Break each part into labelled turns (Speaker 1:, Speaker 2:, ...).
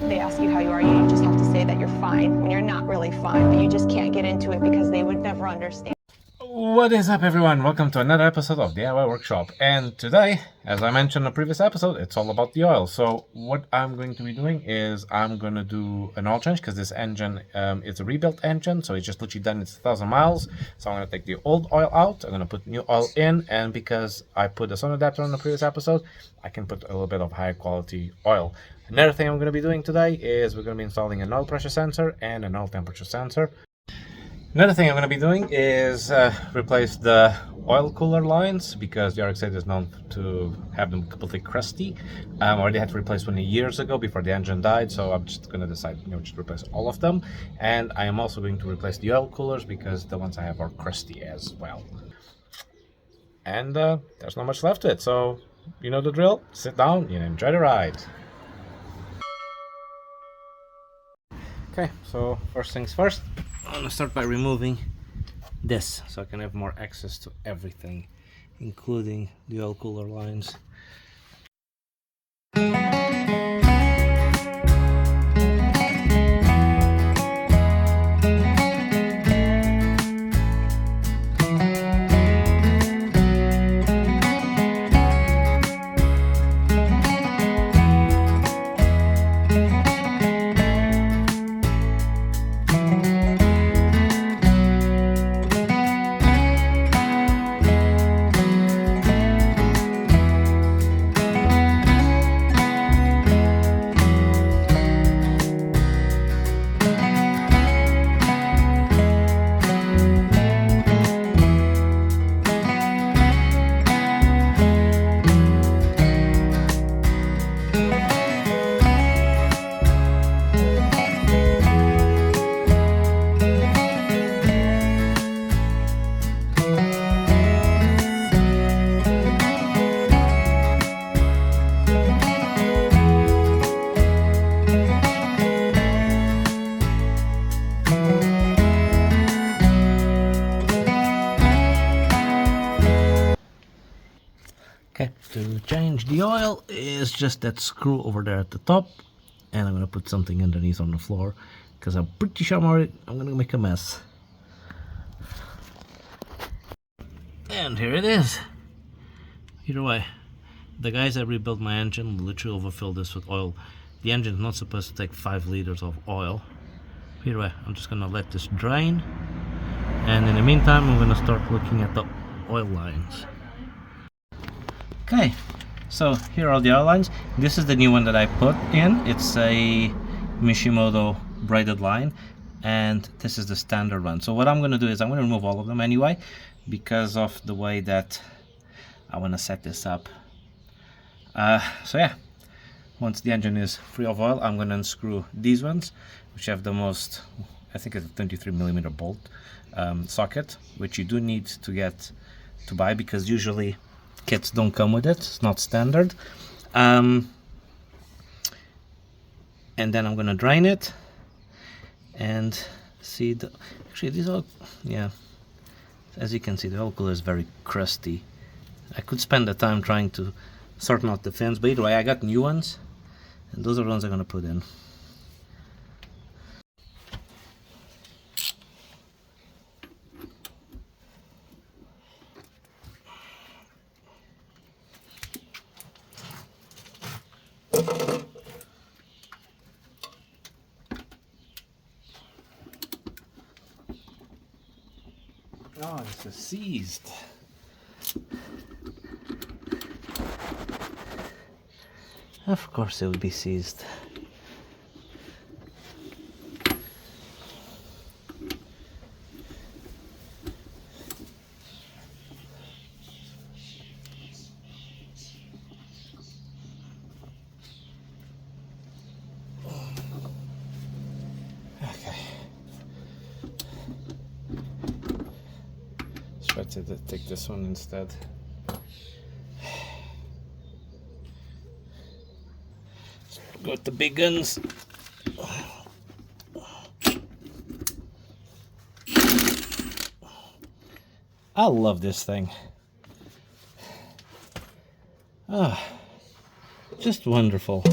Speaker 1: they ask you how you are, you just have to say that you're fine when you're not really fine, but you just can't get into it because they would never understand.
Speaker 2: What is up, everyone? Welcome to another episode of DIY Workshop. And today, as I mentioned in the previous episode, it's all about the oil. So what I'm going to be doing is I'm going to do an oil change because this engine is a rebuilt engine. So it's just literally done its 1,000 miles. So I'm going to take the old oil out. I'm going to put new oil in. And because I put the sun adapter on the previous episode, I can put a little bit of higher quality oil. Another thing I'm going to be doing today is we're going to be installing an oil pressure sensor and an oil temperature sensor. Another thing I'm going to be doing is replace the oil cooler lines because the RX-8 is known to have them completely crusty. I already had to replace one years ago before the engine died, so I'm just going to decide, just replace all of them. And I am also going to replace the oil coolers because the ones I have are crusty as well. And there's not much left to it, so you know the drill. Sit down and enjoy the ride. Okay, so first things first. I'm going to start by removing this so I can have more access to everything, including the oil cooler lines. Okay, to change the oil is just that screw over there at the top, and I'm gonna put something underneath on the floor because I'm pretty sure I'm gonna make a mess. And here it is. Either way, the guys that rebuilt my engine literally overfilled this with oil. The engine's not supposed to take 5 liters of oil. Either way, I'm just gonna let this drain, and in the meantime I'm gonna start looking at the oil lines. Okay, so here are the oil lines. This is the new one that I put in. It's a Mishimoto braided line, and this is the standard one. So what I'm going to do is I'm going to remove all of them anyway because of the way that I want to set this up. So yeah, once the engine is free of oil, I'm going to unscrew these ones, which have the most, I think it's a 23mm bolt socket, which you do need to buy because usually kits don't come with it. It's not standard. And then I'm gonna drain it and see actually these are, yeah, as you can see the oil cooler is very crusty. I could spend the time trying to sort out the fins, but either way I got new ones and those are the ones I'm gonna put in. Oh, this is seized. Of course it would be seized. Try to take this one instead. Got the big guns. I love this thing. Ah, just wonderful.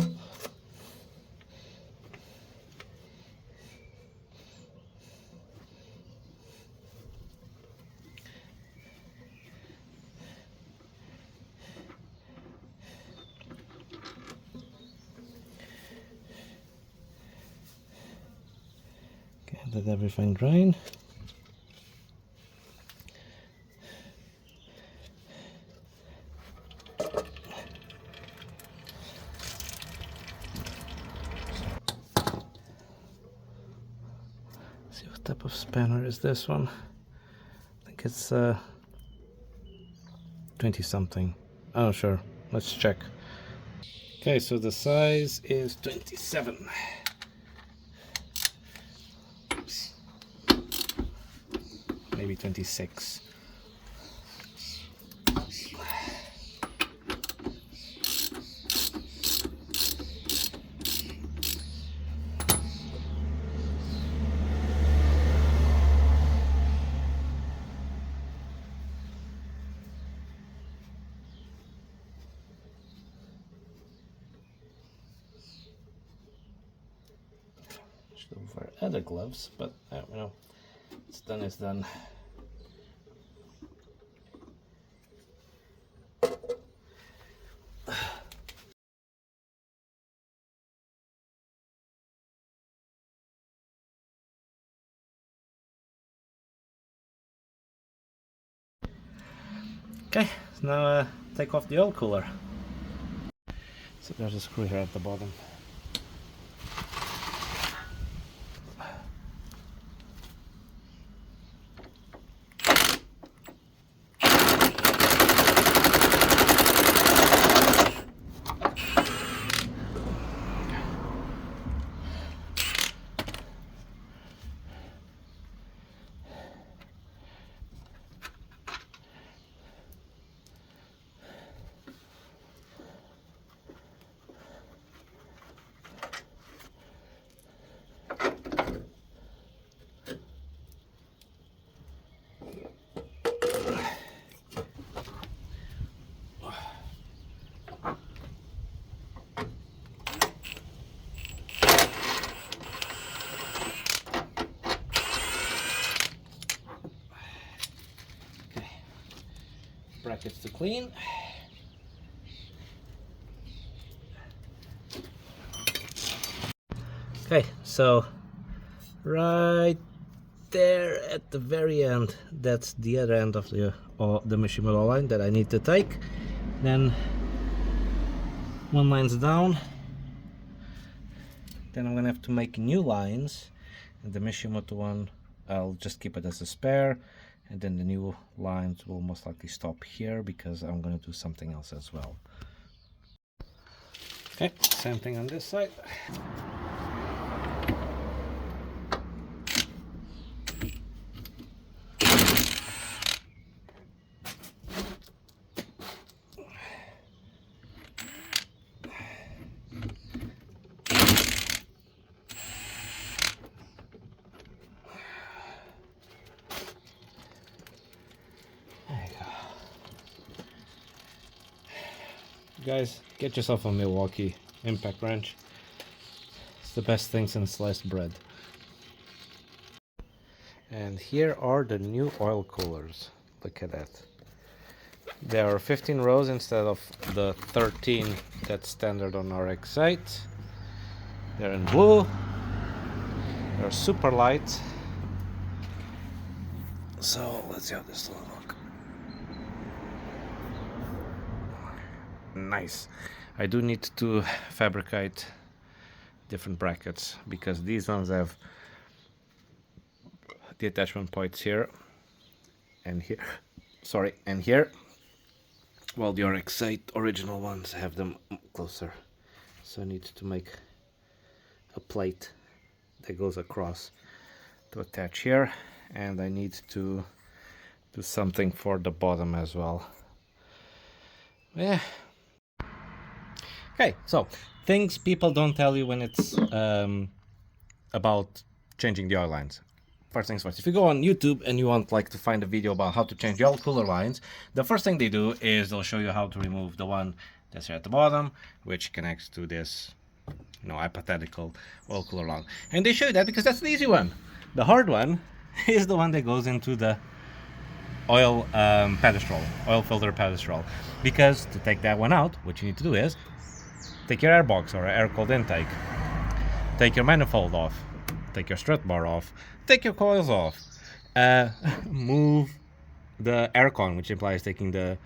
Speaker 2: let everything drain. See what type of spanner is this one. I think it's 20 something. I'm not sure. Let's check. Okay, so the size is 27. Oops. Maybe 26. Should wear other gloves, but you know, it's done is done. Okay, so now take off the oil cooler. So there's a screw here at the bottom. Brackets to clean. Okay, so right there at the very end, that's the other end of the machine oil line that I need to take. Then one line's down. Then I'm gonna have to make new lines, and the Mishimoto one I'll just keep it as a spare, and then the new lines will most likely stop here because I'm going to do something else as well. Okay, same thing on this side. Guys, get yourself a Milwaukee impact wrench. It's the best thing since sliced bread. And here are the new oil coolers. Look at that. There are 15 rows instead of the 13 that's standard on RX-8. They're in blue. They're super light. So let's see how this will look. Nice. I do need to fabricate different brackets because these ones have the attachment points here and here, sorry, and here, while the RX-8 original ones have them closer. So I need to make a plate that goes across to attach here, and I need to do something for the bottom as well. Yeah. Okay, so things people don't tell you when it's about changing the oil lines. First things first, if you go on YouTube and you want to find a video about how to change the oil cooler lines, the first thing they do is they'll show you how to remove the one that's here at the bottom, which connects to this, hypothetical oil cooler line. And they show you that because that's the easy one. The hard one is the one that goes into the oil pedestal, oil filter pedestal. Because to take that one out, what you need to do is take your air box or air cold intake, take your manifold off, take your strut bar off, take your coils off, move the aircon, which implies taking the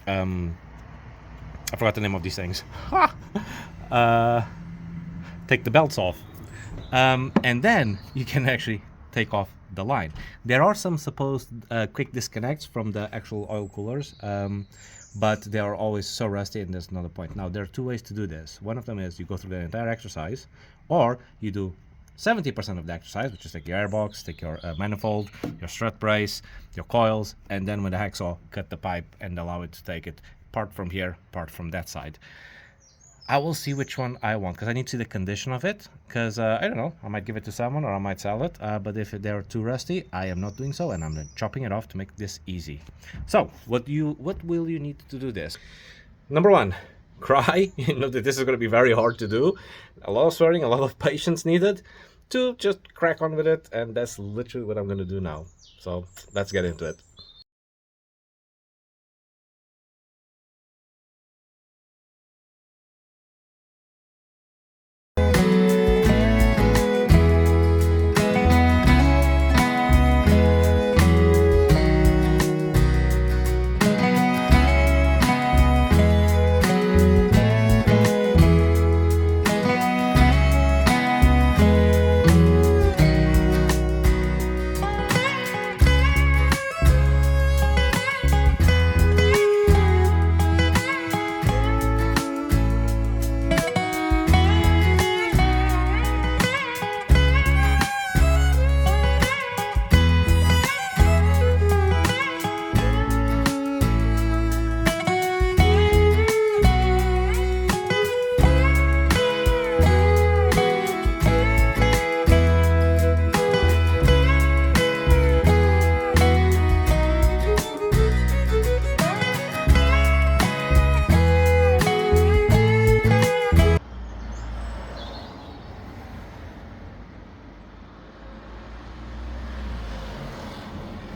Speaker 2: I forgot the name of these things. Take the belts off, and then you can actually take off the line. There are some supposed quick disconnects from the actual oil coolers, but they are always so rusty, and there's another point. Now, there are two ways to do this. One of them is you go through the entire exercise, or you do 70% of the exercise, which is take your airbox, take your manifold, your strut brace, your coils, and then with a hacksaw, cut the pipe and allow it to take it part from here, part from that side. I will see which one I want, because I need to see the condition of it, because I don't know, I might give it to someone or I might sell it, but if they're too rusty, I am not doing so, and I'm chopping it off to make this easy. So what will you need to do this? Number one, cry. You know that this is going to be very hard to do, a lot of swearing, a lot of patience needed. Two, just crack on with it, and that's literally what I'm going to do now. So let's get into it.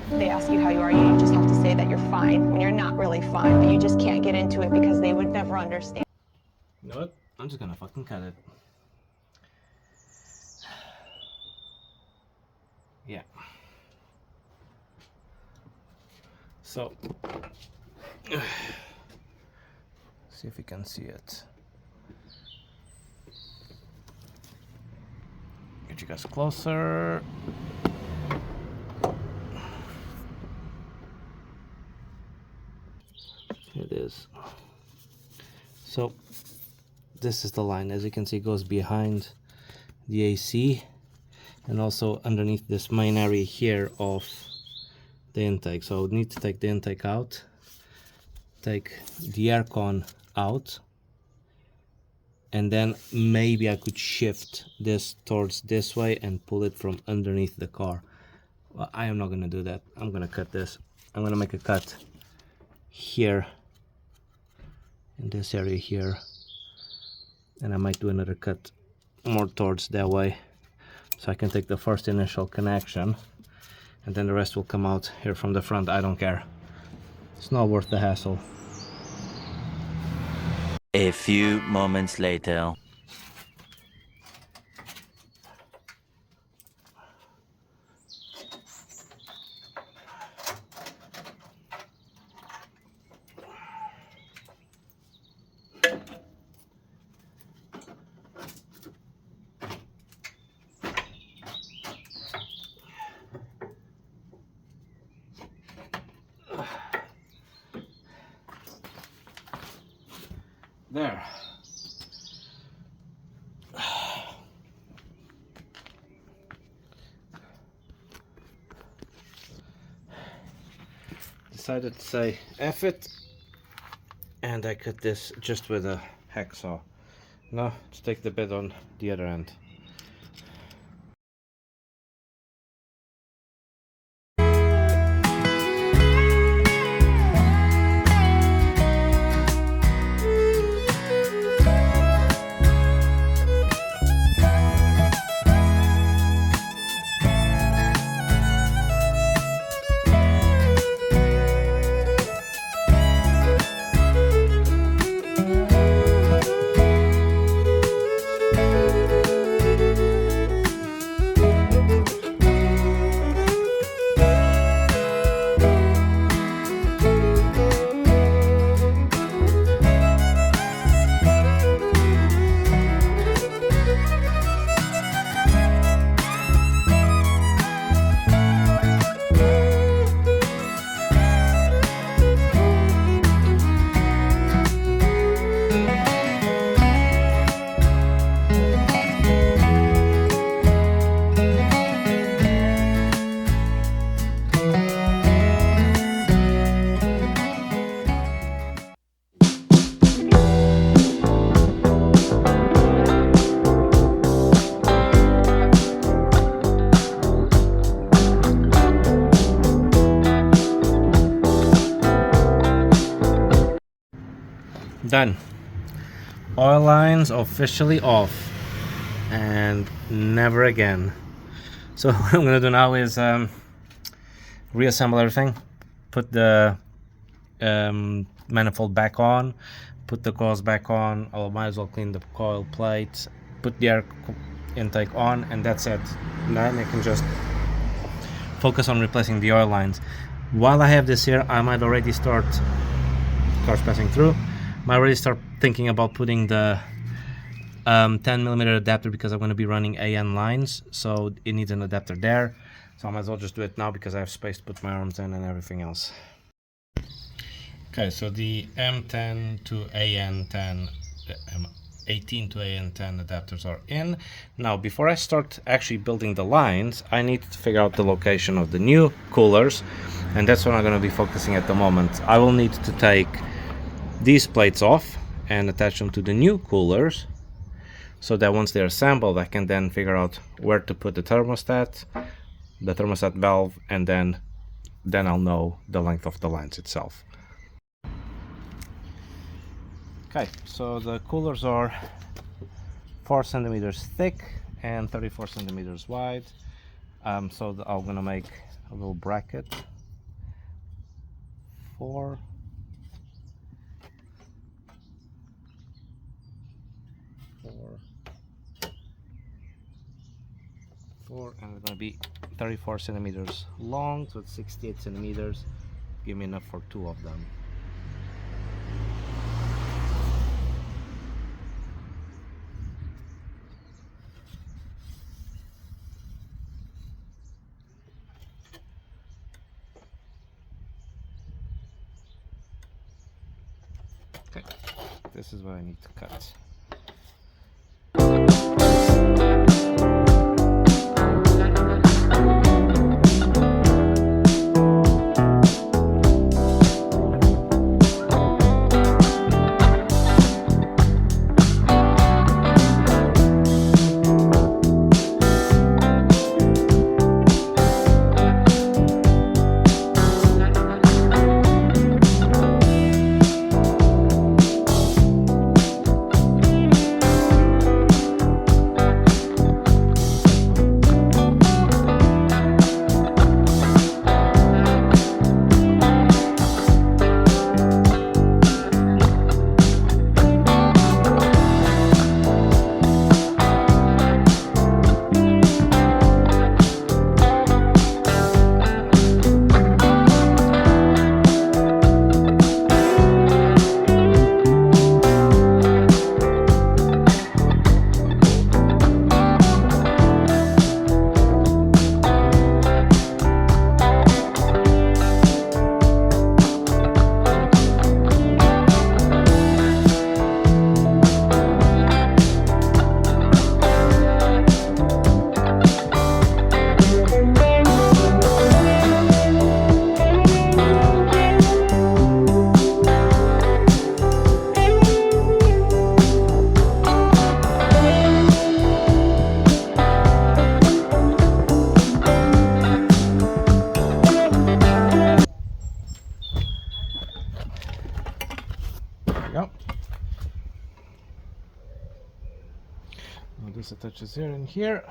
Speaker 1: They ask you how you are, you just have to say that you're fine when you're not really fine, but you just can't get into it because they would never understand.
Speaker 2: You know what? I'm just gonna fucking cut it. Yeah. So, see if you can see it. Get you guys closer. It is. So this is the line, as you can see, it goes behind the AC and also underneath this main area here of the intake. So I would need to take the intake out, take the aircon out, and then maybe I could shift this towards this way and pull it from underneath the car. Well, I am not going to do that. I'm going to cut this. I'm going to make a cut here in this area here, and I might do another cut more towards that way, so I can take the first initial connection and then the rest will come out here from the front. I don't care, it's not worth the hassle.
Speaker 3: A few moments later.
Speaker 2: There. Decided to say F it, and I cut this just with a hacksaw. Now let's take the bit on the other end. Done. Oil lines officially off, and never again. So what I'm gonna do now is reassemble everything, put the manifold back on, put the coils back on. I might as well clean the coil plates, put the air intake on, and that's it. Then I can just focus on replacing the oil lines. While I have this here, I might already start, cars passing through, might already start thinking about putting the 10mm adapter, because I'm going to be running AN lines, so it needs an adapter there. So I might as well just do it now because I have space to put my arms in and everything else. Okay, so the M10 to AN10, M18 to AN10 adapters are in. Now, before I start actually building the lines, I need to figure out the location of the new coolers, and that's what I'm going to be focusing at the moment. I will need to take these plates off and attach them to the new coolers, so that once they're assembled, I can then figure out where to put the thermostat valve, and then I'll know the length of the lines itself. Okay, so the coolers are 4 centimeters thick and 34 centimeters wide. So I'm gonna make a little bracket. 4, 4, and it's gonna be 34 centimeters long, so it's 68 centimeters. Give me enough for 2 of them. Okay, this is what I need to cut. Now this attaches here and here.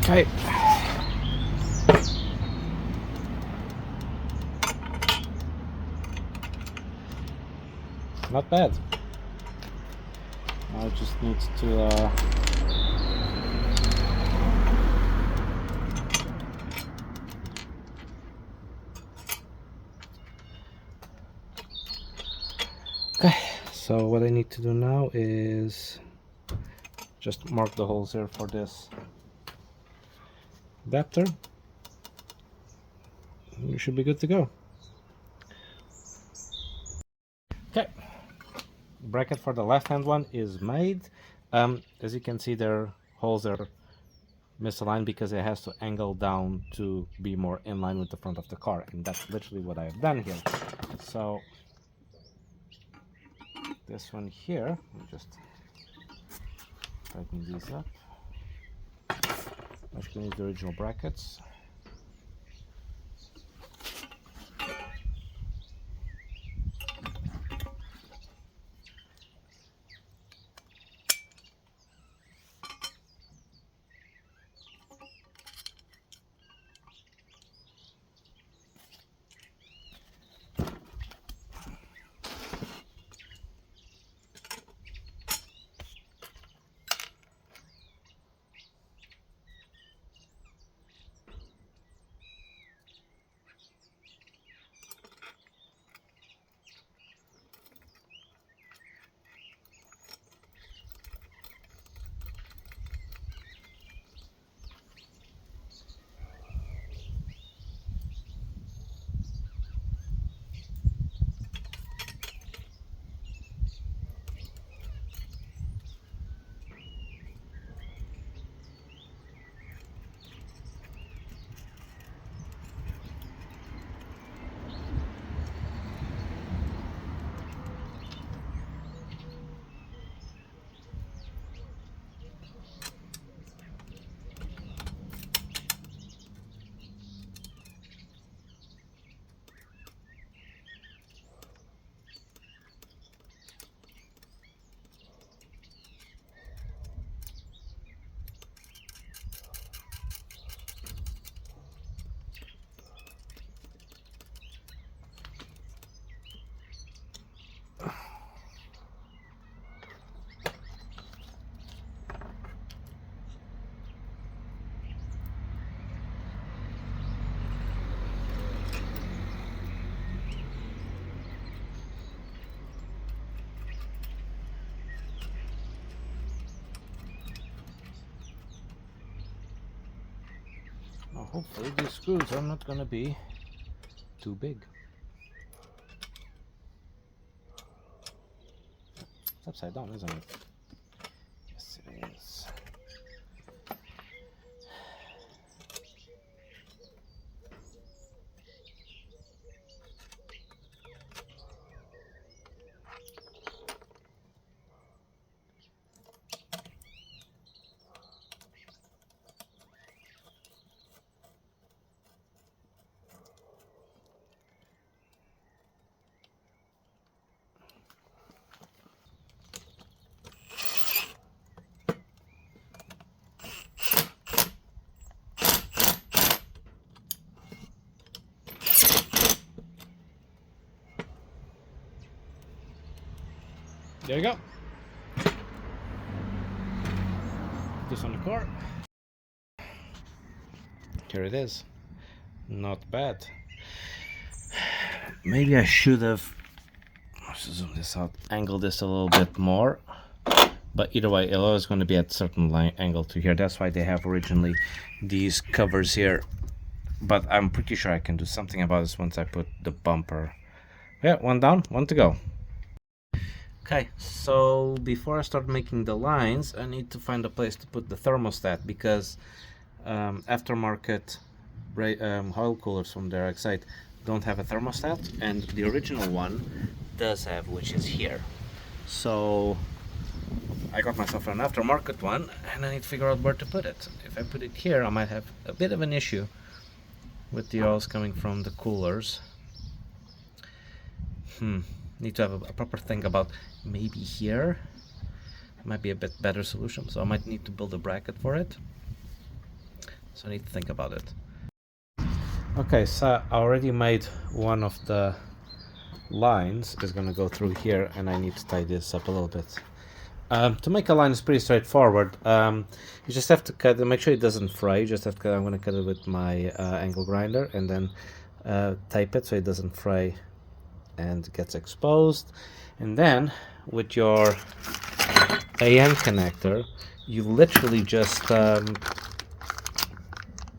Speaker 2: Okay. Not bad. I just need to okay, so what I need to do now is just mark the holes here for this adapter. You should be good to go. bracket for the left-hand one is made. As you can see, their holes are misaligned because it has to angle down to be more in line with the front of the car, and that's literally what I have done here. So this one here, let me just tighten these up. I'm just going to use the original brackets. Hopefully these screws are not going to be too big. It's upside down, isn't it? Yes, it is. There you go. This on the car. Here it is. Not bad. Maybe I should have, let's zoom this out, angle this a little bit more. But either way, it's always going to be at a certain angle to here. That's why they have originally these covers here. But I'm pretty sure I can do something about this once I put the bumper. Yeah, one down, one to go. Okay, so before I start making the lines, I need to find a place to put the thermostat, because aftermarket oil coolers from the RX-8 don't have a thermostat, and the original one does have, which is here. So I got myself an aftermarket one, and I need to figure out where to put it. If I put it here, I might have a bit of an issue with the oils coming from the coolers. Need to have a proper think about maybe here. Might be a bit better solution, so I might need to build a bracket for it. So I need to think about it. Okay, so I already made one of the lines. Is going to go through here, and I need to tie this up a little bit. To make a line is pretty straightforward. You just have to cut it, make sure it doesn't fray. You just have to cut, I'm going to cut it with my angle grinder, and then tape it so it doesn't fray and gets exposed. And then with your AN connector, you literally just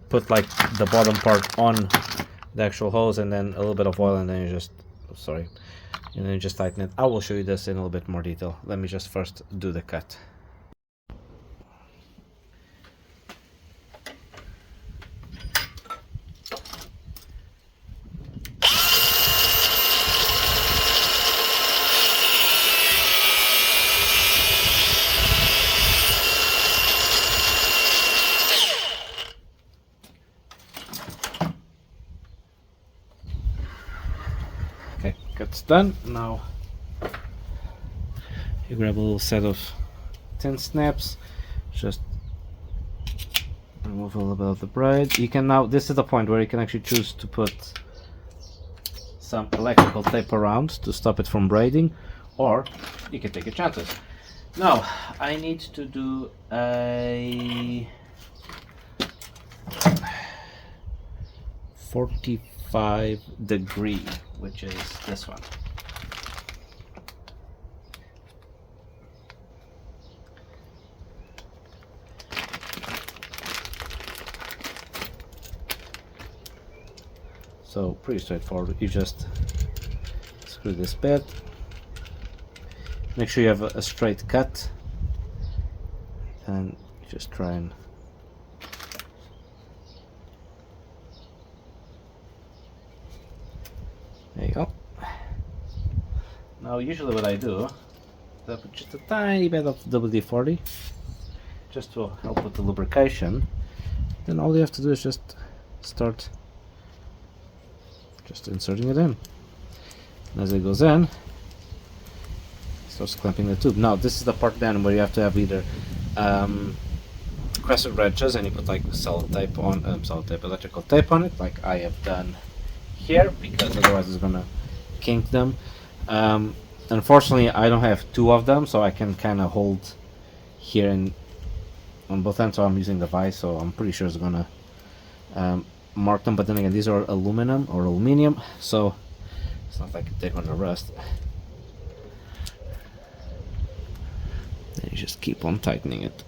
Speaker 2: put like the bottom part on the actual hose, and then a little bit of oil, and then you just and then just tighten it. I will show you this in a little bit more detail. Let me just first do the cut. Okay, cut's done. Now you grab a little set of tin snaps, just remove a little bit of the braid. You can now, this is the point where you can actually choose to put some electrical tape around to stop it from braiding, or you can take your chances. Now I need to do a 45-degree, which is this one. So pretty straightforward. You just screw this bit. Make sure you have a straight cut, and just try and there you go. Now usually what I do is I put just a tiny bit of WD-40 just to help with the lubrication. Then all you have to do is just start inserting it in. And as it goes in, it starts clamping the tube. Now this is the part then where you have to have either crescent wrenches, and you put like solid tape on, electrical tape on it, like I have done here, because otherwise it's gonna kink them. Unfortunately, I don't have two of them, so I can kind of hold here and on both ends. So I'm using the vise, so I'm pretty sure it's gonna mark them. But then again, these are aluminium, so it's not like they're gonna rust. And you just keep on tightening it.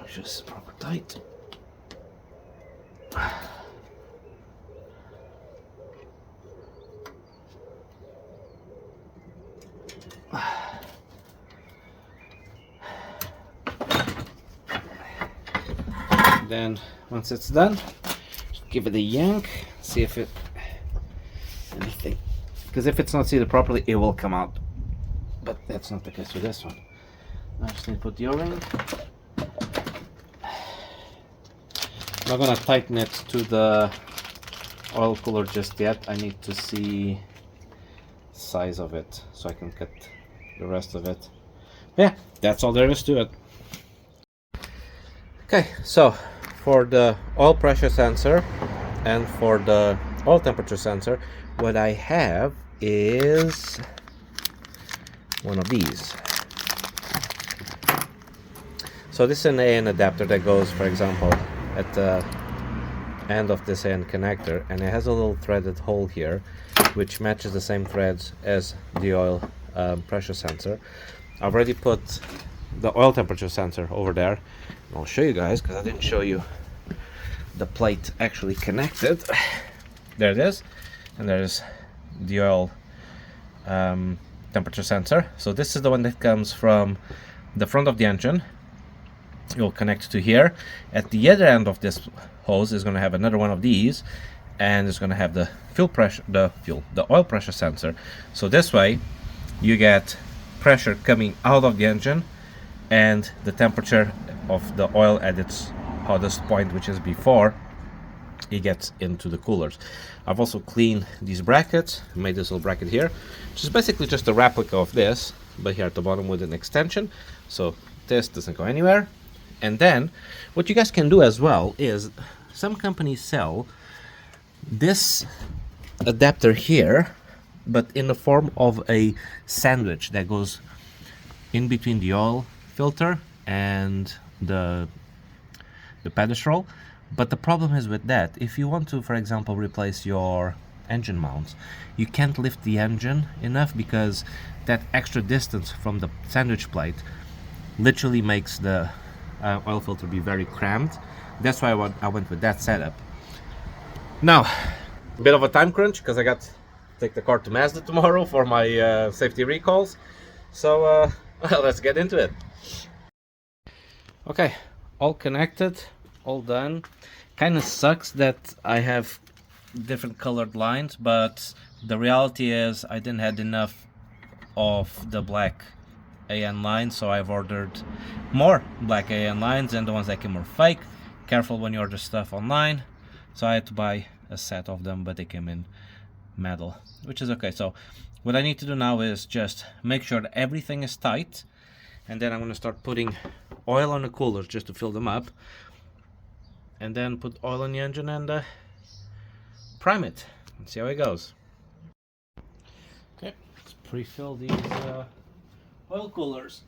Speaker 2: Just proper tight. Then once it's done, just give it a yank, see if it anything, because if it's not seated properly it will come out, but that's not the case with this one. Now I just need to put the O-ring. I'm not gonna tighten it to the oil cooler just yet. I need to see the size of it so I can cut the rest of it. Yeah, that's all there is to it. Okay, so for the oil pressure sensor and for the oil temperature sensor, what I have is one of these. So this is an AN adapter that goes, for example, at the end of this AN connector, and it has a little threaded hole here which matches the same threads as the oil pressure sensor. I've already put the oil temperature sensor over there. I'll show you guys because I didn't show you the plate actually connected. There it is, and there's the oil temperature sensor. So this is the one that comes from the front of the engine. You'll connect to here. At the other end of this hose is going to have another one of these, and it's going to have the the oil pressure sensor. So this way you get pressure coming out of the engine and the temperature of the oil at its hottest point, which is before it gets into the coolers. I've also cleaned these brackets, made this little bracket here, which is basically just a replica of this, but here at the bottom with an extension, so this doesn't go anywhere. And then what you guys can do as well is some companies sell this adapter here, but in the form of a sandwich that goes in between the oil filter and the pedestal. But the problem is with that, if you want to, for example, replace your engine mounts, you can't lift the engine enough because that extra distance from the sandwich plate literally makes the oil filter be very cramped. That's why I went with that setup. Now, a bit of a time crunch because I got to take the car to Mazda tomorrow for my safety recalls. So well, let's get into it. Okay, all connected, all done. Kind of sucks that I have different colored lines, but the reality is I didn't have enough of the black AN lines, so I've ordered more black AN lines, and the ones that came were fake. Careful when you order stuff online. So I had to buy a set of them, but they came in metal, which is okay. So what I need to do now is just make sure that everything is tight, and then I'm going to start putting oil on the coolers just to fill them up, and then put oil on the engine and prime it and see how it goes. Okay, let's pre-fill these oil coolers.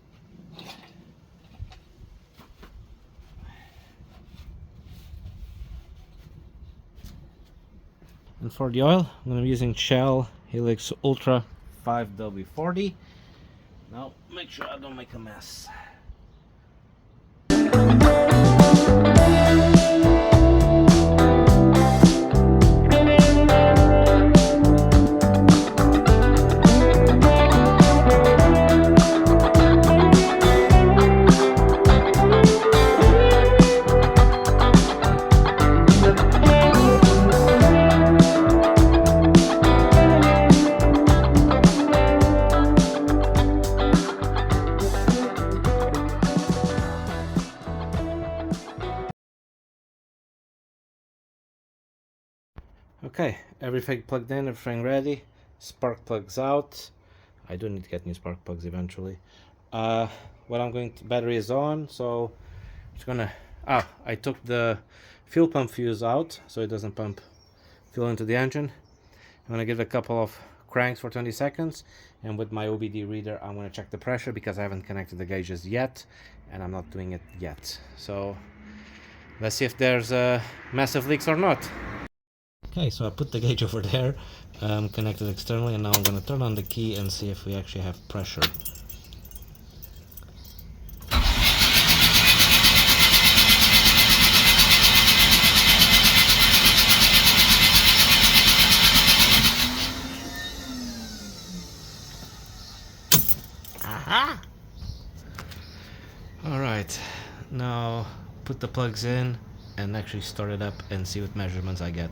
Speaker 2: And for the oil, I'm going to be using Shell Helix Ultra 5W40. Now, make sure I don't make a mess. Okay, everything plugged in, everything ready. Spark plugs out. I do need to get new spark plugs eventually. What I'm going to, battery is on, so it's gonna, I took the fuel pump fuse out so it doesn't pump fuel into the engine. I'm gonna give it a couple of cranks for 20 seconds, and with my OBD reader I'm gonna check the pressure because I haven't connected the gauges yet, and I'm not doing it yet. So let's see if there's massive leaks or not. Okay, so I put the gauge over there, connected externally, and now I'm going to turn on the key and see if we actually have pressure. Aha! Alright, now put the plugs in and actually start it up and see what measurements I get.